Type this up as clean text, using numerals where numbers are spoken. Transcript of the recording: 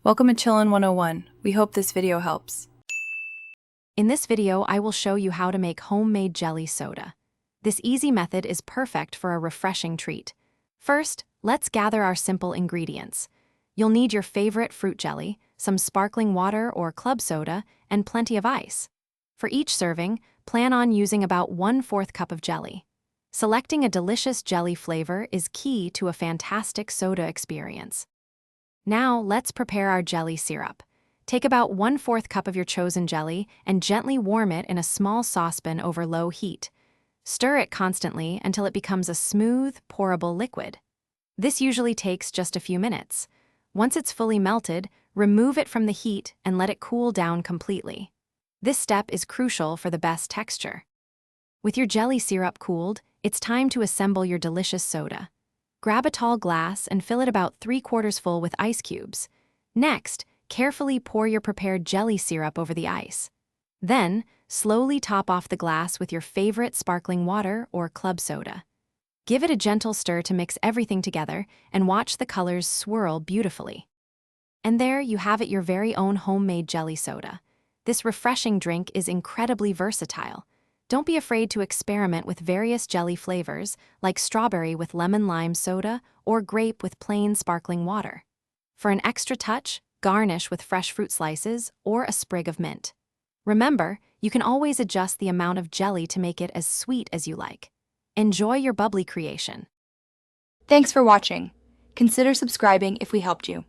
Welcome to Chillin' 101. We hope this video helps. In this video, I will show you how to make homemade jelly soda. This easy method is perfect for a refreshing treat. First, let's gather our simple ingredients. You'll need your favorite fruit jelly, some sparkling water or club soda, and plenty of ice. For each serving, plan on using about 1/4 cup of jelly. Selecting a delicious jelly flavor is key to a fantastic soda experience. Now, let's prepare our jelly syrup. Take about 1/4 cup of your chosen jelly and gently warm it in a small saucepan over low heat. Stir it constantly until it becomes a smooth, pourable liquid. This usually takes just a few minutes. Once it's fully melted, remove it from the heat and let it cool down completely. This step is crucial for the best texture. With your jelly syrup cooled, it's time to assemble your delicious soda. Grab a tall glass and fill it about 3/4 full with ice cubes. Next, carefully pour your prepared jelly syrup over the ice. Then, slowly top off the glass with your favorite sparkling water or club soda. Give it a gentle stir to mix everything together and watch the colors swirl beautifully. And there you have it, your very own homemade jelly soda. This refreshing drink is incredibly versatile. Don't be afraid to experiment with various jelly flavors, like strawberry with lemon-lime soda or grape with plain sparkling water. For an extra touch, garnish with fresh fruit slices or a sprig of mint. Remember, you can always adjust the amount of jelly to make it as sweet as you like. Enjoy your bubbly creation. Thanks for watching. Consider subscribing if we helped you.